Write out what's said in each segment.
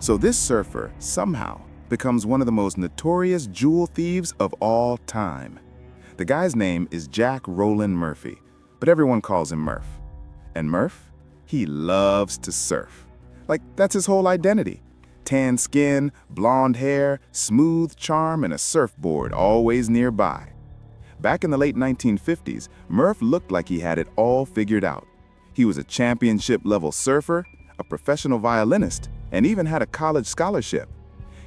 So this surfer, somehow, becomes one of the most notorious jewel thieves of all time. The guy's name is Jack Roland Murphy, but everyone calls him Murf. And Murf? He loves to surf. Like, that's his whole identity. Tan skin, blonde hair, smooth charm, and a surfboard always nearby. Back in the late 1950s, Murf looked like he had it all figured out. He was a championship-level surfer, a professional violinist, and even had a college scholarship.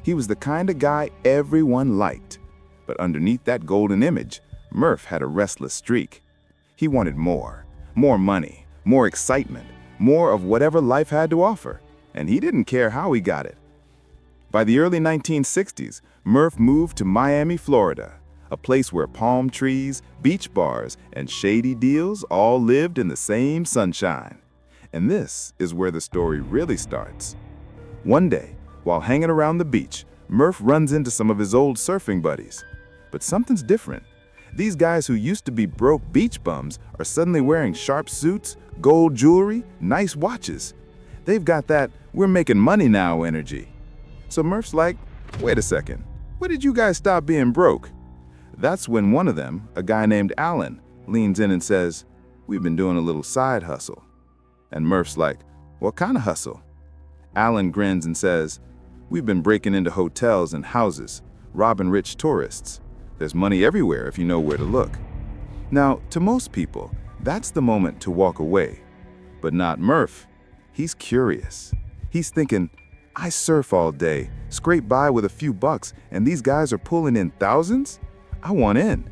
He was the kind of guy everyone liked. But underneath that golden image, Murf had a restless streak. He wanted more money, more excitement, more of whatever life had to offer, and he didn't care how he got it. By the early 1960s, Murf moved to Miami, Florida, a place where palm trees, beach bars, and shady deals all lived in the same sunshine. And this is where the story really starts. One day, while hanging around the beach, Murf runs into some of his old surfing buddies. But something's different. These guys who used to be broke beach bums are suddenly wearing sharp suits, gold jewelry, nice watches. They've got that "we're making money now" energy. So Murf's like, wait a second, when did you guys stop being broke? That's when one of them, a guy named Alan, leans in and says, we've been doing a little side hustle. And Murf's like, what kind of hustle? Alan grins and says, we've been breaking into hotels and houses, robbing rich tourists. There's money everywhere if you know where to look. Now, to most people, that's the moment to walk away. But not Murf. He's curious. He's thinking, I surf all day, scrape by with a few bucks, and these guys are pulling in thousands? I want in.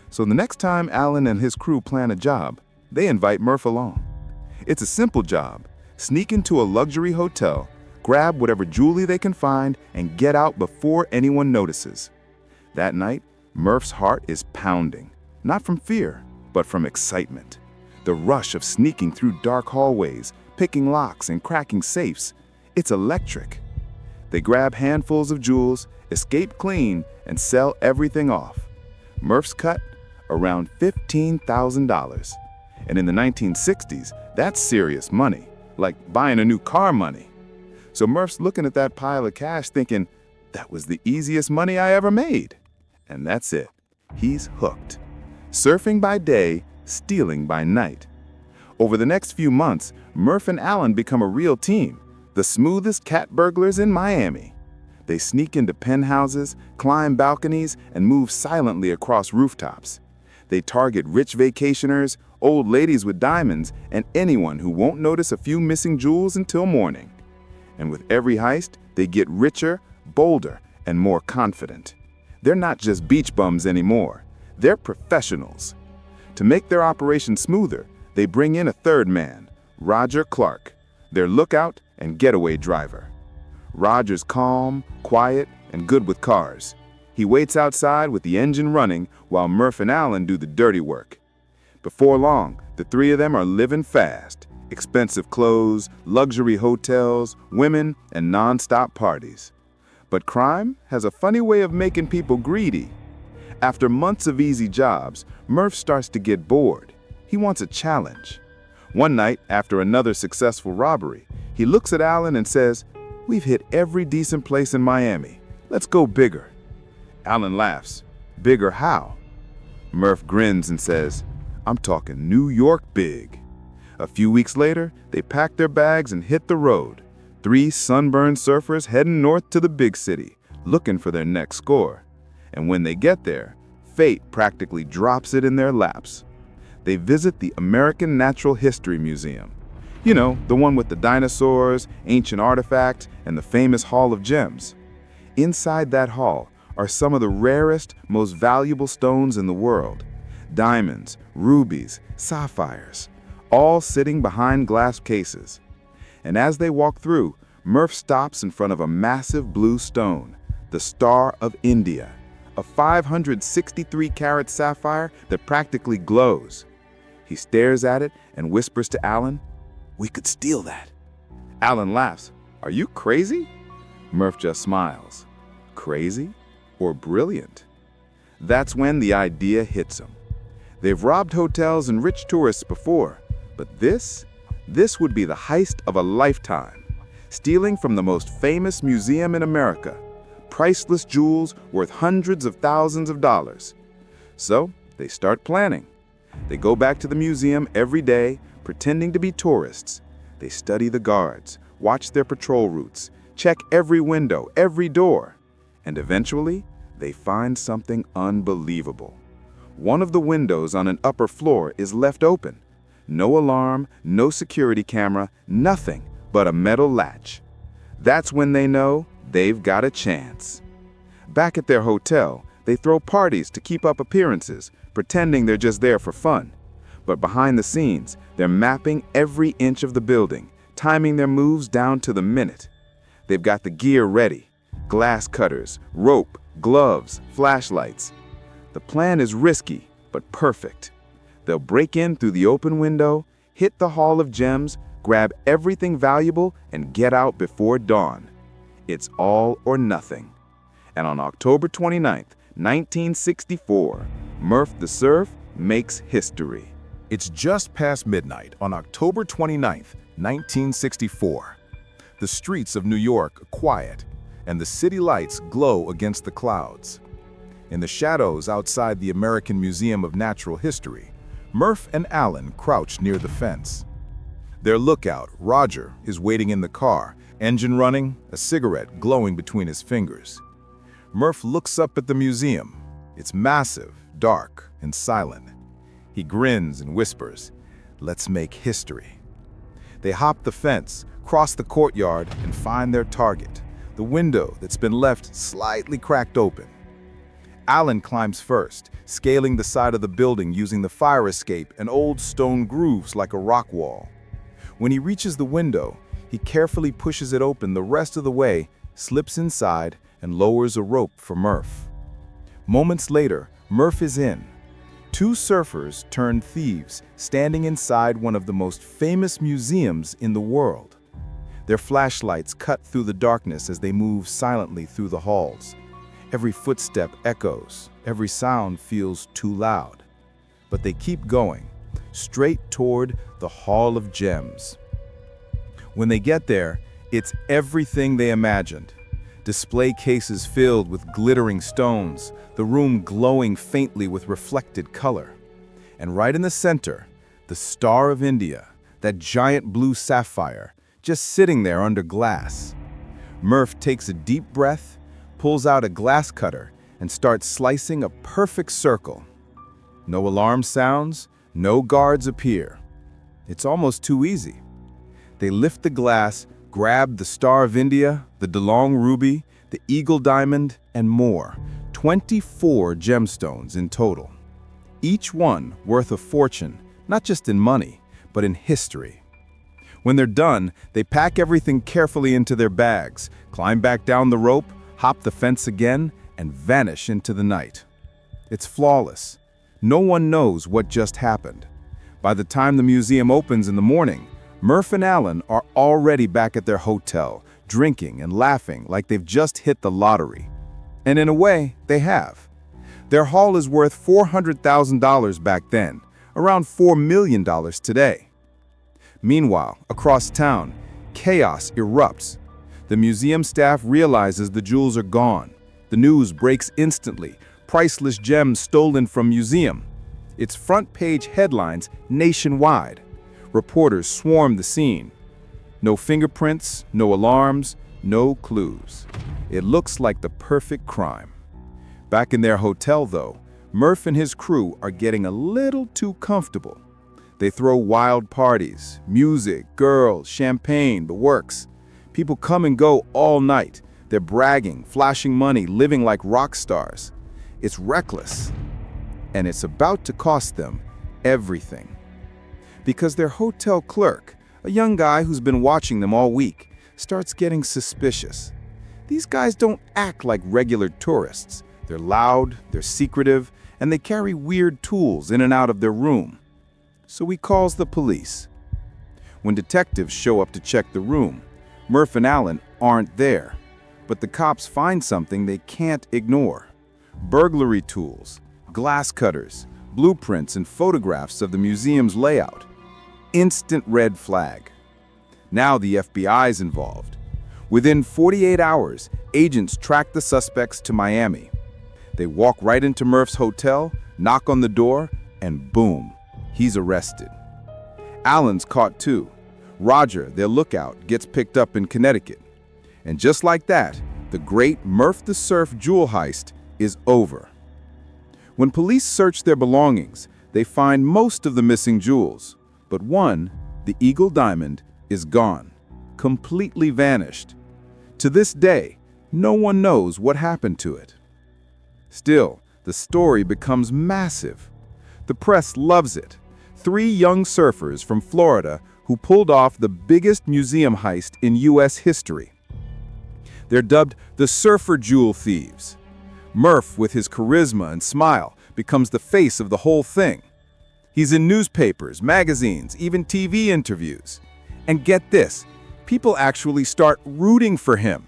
So the next time Alan and his crew plan a job, they invite Murf along. It's a simple job. Sneak into a luxury hotel, grab whatever jewelry they can find, and get out before anyone notices. That night, Murf's heart is pounding, not from fear, but from excitement. The rush of sneaking through dark hallways, picking locks and cracking safes, it's electric. They grab handfuls of jewels, escape clean, and sell everything off. Murf's cut? Around $15,000. And in the 1960s, that's serious money, like buying a new car money. So Murf's looking at that pile of cash thinking, that was the easiest money I ever made. And that's it. He's hooked. Surfing by day, stealing by night. Over the next few months, Murf and Alan become a real team, the smoothest cat burglars in Miami. They sneak into penthouses, climb balconies, and move silently across rooftops. They target rich vacationers, old ladies with diamonds, and anyone who won't notice a few missing jewels until morning. And with every heist, they get richer, bolder, and more confident. They're not just beach bums anymore. They're professionals. To make their operation smoother, they bring in a third man, Roger Clark, their lookout and getaway driver. Roger's calm, quiet, and good with cars. He waits outside with the engine running while Murf and Alan do the dirty work. Before long, the three of them are living fast. Expensive clothes, luxury hotels, women, and non-stop parties. But crime has a funny way of making people greedy. After months of easy jobs, Murf starts to get bored. He wants a challenge. One night, after another successful robbery, he looks at Alan and says, we've hit every decent place in Miami. Let's go bigger. Alan laughs. Bigger how? Murf grins and says, I'm talking New York big. A few weeks later, they pack their bags and hit the road. 3 sunburned surfers heading north to the big city, looking for their next score. And when they get there, fate practically drops it in their laps. They visit the American Natural History Museum. You know, the one with the dinosaurs, ancient artifacts, and the famous Hall of Gems. Inside that hall are some of the rarest, most valuable stones in the world. Diamonds, rubies, sapphires, all sitting behind glass cases. And as they walk through, Murf stops in front of a massive blue stone, the Star of India, a 563-carat sapphire that practically glows. He stares at it and whispers to Alan, we could steal that. Alan laughs. Are you crazy? Murf just smiles. Crazy or brilliant? That's when the idea hits him. They've robbed hotels and rich tourists before, but this would be the heist of a lifetime. stealing from the most famous museum in America, priceless jewels worth hundreds of thousands of dollars. So they start planning. They go back to the museum every day, pretending to be tourists. They study the guards, watch their patrol routes, check every window, every door. And eventually, they find something unbelievable. One of the windows on an upper floor is left open. No alarm, no security camera, nothing but a metal latch. That's when they know they've got a chance. Back at their hotel, they throw parties to keep up appearances, pretending they're just there for fun. But behind the scenes, they're mapping every inch of the building, timing their moves down to the minute. They've got the gear ready: glass cutters, rope, gloves, flashlights. The plan is risky, but perfect. They'll break in through the open window, hit the Hall of Gems, grab everything valuable, and get out before dawn. It's all or nothing. And on October 29th, 1964, Murf the Surf makes history. It's just past midnight on October 29th, 1964. The streets of New York are quiet, and the city lights glow against the clouds. In the shadows outside the American Museum of Natural History, Murf and Alan crouch near the fence. Their lookout, Roger, is waiting in the car, engine running, a cigarette glowing between his fingers. Murf looks up at the museum. It's massive, dark, and silent. He grins and whispers, "Let's make history." They hop the fence, cross the courtyard, and find their target, the window that's been left slightly cracked open. Alan climbs first, scaling the side of the building using the fire escape and old stone grooves like a rock wall. When he reaches the window, he carefully pushes it open the rest of the way, slips inside, and lowers a rope for Murf. Moments later, Murf is in. Two surfers turned thieves, standing inside one of the most famous museums in the world. Their flashlights cut through the darkness as they move silently through the halls. Every footstep echoes, every sound feels too loud. But they keep going, straight toward the Hall of Gems. When they get there, it's everything they imagined. Display cases filled with glittering stones, the room glowing faintly with reflected color. And right in the center, the Star of India, that giant blue sapphire, just sitting there under glass. Murf takes a deep breath, pulls out a glass cutter, and starts slicing a perfect circle. No alarm sounds, no guards appear. It's almost too easy. They lift the glass, grab the Star of India, the DeLong ruby, the Eagle diamond, and more. 24 gemstones in total. Each one worth a fortune, not just in money, but in history. When they're done, they pack everything carefully into their bags, climb back down the rope, hop the fence again, and vanish into the night. It's flawless. No one knows what just happened. By the time the museum opens in the morning, Murf and Alan are already back at their hotel, drinking and laughing like they've just hit the lottery. And in a way, they have. Their haul is worth $400,000 back then, around $4 million today. Meanwhile, across town, chaos erupts. The museum staff realizes the jewels are gone. The news breaks instantly. Priceless gems stolen from museum. It's front-page headlines nationwide. Reporters swarm the scene. No fingerprints, no alarms, no clues. It looks like the perfect crime. Back in their hotel, though, Murf and his crew are getting a little too comfortable. They throw wild parties, music, girls, champagne, the works. People come and go all night. They're bragging, flashing money, living like rock stars. It's reckless. And it's about to cost them everything. Because their hotel clerk, a young guy who's been watching them all week, starts getting suspicious. These guys don't act like regular tourists. They're loud, they're secretive, and they carry weird tools in and out of their room. So he calls the police. When detectives show up to check the room, Murf and Alan aren't there. But the cops find something they can't ignore. Burglary tools, glass cutters, blueprints, and photographs of the museum's layout. Instant red flag. Now the FBI's involved. Within 48 hours, agents track the suspects to Miami. They walk right into Murf's hotel, knock on the door, and boom, he's arrested. Alan's caught too. Roger, their lookout, gets picked up in Connecticut. And just like that, the great Murf the Surf jewel heist is over. When police search their belongings, they find most of the missing jewels, but one, the Eagle Diamond, is gone, completely vanished. To this day, no one knows what happened to it. Still, the story becomes massive. The press loves it. 3 young surfers from Florida who pulled off the biggest museum heist in U.S. history. They're dubbed the Surfer Jewel Thieves. Murf, with his charisma and smile, becomes the face of the whole thing. He's in newspapers, magazines, even TV interviews. And get this, people actually start rooting for him.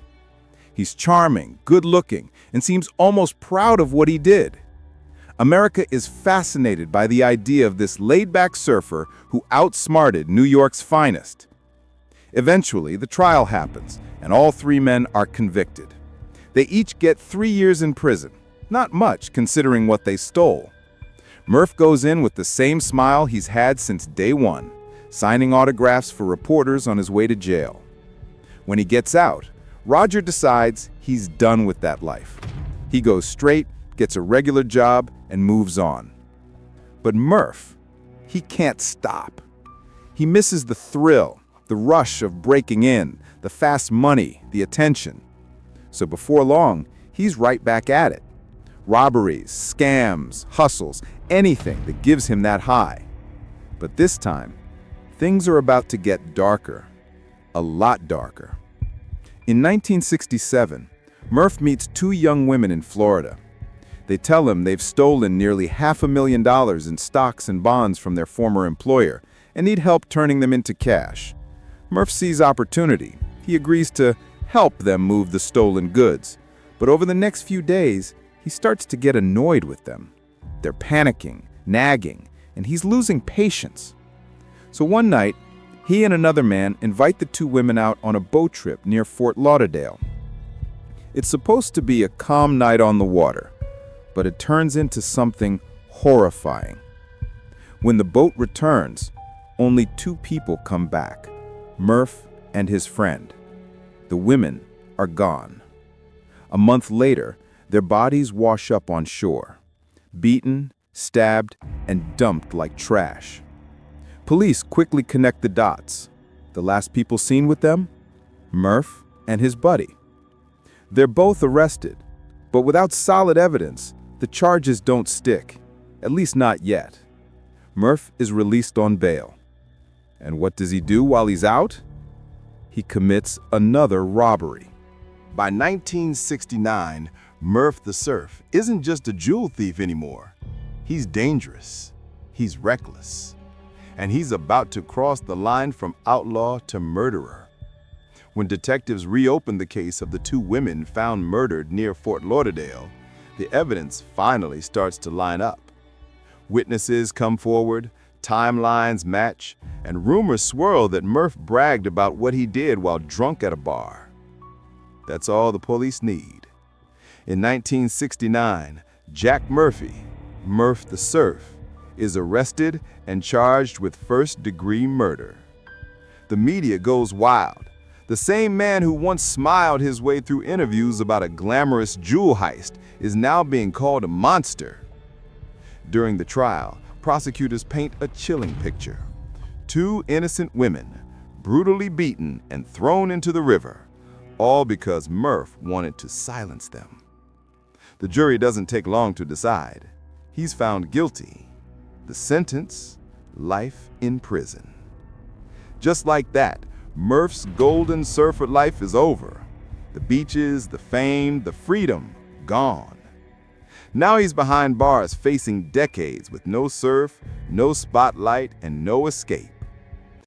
He's charming, good-looking, and seems almost proud of what he did. America is fascinated by the idea of this laid-back surfer who outsmarted New York's finest. Eventually, the trial happens, and all 3 men are convicted. They each get 3 years in prison. Not much, considering what they stole. Murf goes in with the same smile he's had since day one, signing autographs for reporters on his way to jail. When he gets out, Roger decides he's done with that life. He goes straight, gets a regular job, and moves on. But Murf, he can't stop. He misses the thrill, the rush of breaking in, the fast money, the attention. So before long, he's right back at it. Robberies, scams, hustles, anything that gives him that high. But this time, things are about to get darker, a lot darker. In 1967, Murf meets 2 young women in Florida. They tell him they've stolen nearly $500,000 in stocks and bonds from their former employer and need help turning them into cash. Murf sees opportunity. He agrees to help them move the stolen goods. But over the next few days, he starts to get annoyed with them. They're panicking, nagging, and he's losing patience. So one night, he and another man invite the 2 women out on a boat trip near Fort Lauderdale. It's supposed to be a calm night on the water, but it turns into something horrifying. When the boat returns, only 2 people come back, Murf and his friend. The women are gone. A month later, their bodies wash up on shore, beaten, stabbed, and dumped like trash. Police quickly connect the dots. The last people seen with them? Murf and his buddy. They're both arrested, but without solid evidence, the charges don't stick, at least not yet. Murf is released on bail. And what does he do while he's out? He commits another robbery. By 1969, Murf the Surf isn't just a jewel thief anymore. He's dangerous, he's reckless, and he's about to cross the line from outlaw to murderer. When detectives reopened the case of the 2 women found murdered near Fort Lauderdale, the evidence finally starts to line up. Witnesses come forward, timelines match, and rumors swirl that Murf bragged about what he did while drunk at a bar. That's all the police need. In 1969, Jack Murphy, Murf the Surf, is arrested and charged with first-degree murder. The media goes wild. The same man who once smiled his way through interviews about a glamorous jewel heist is now being called a monster. During the trial, prosecutors paint a chilling picture. 2 innocent women, brutally beaten and thrown into the river, all because Murf wanted to silence them. The jury doesn't take long to decide. He's found guilty. The sentence, life in prison. Just like that, Murf's golden surfer life is over. The beaches, the fame, the freedom, gone. Now he's behind bars facing decades with no surf, no spotlight, and no escape.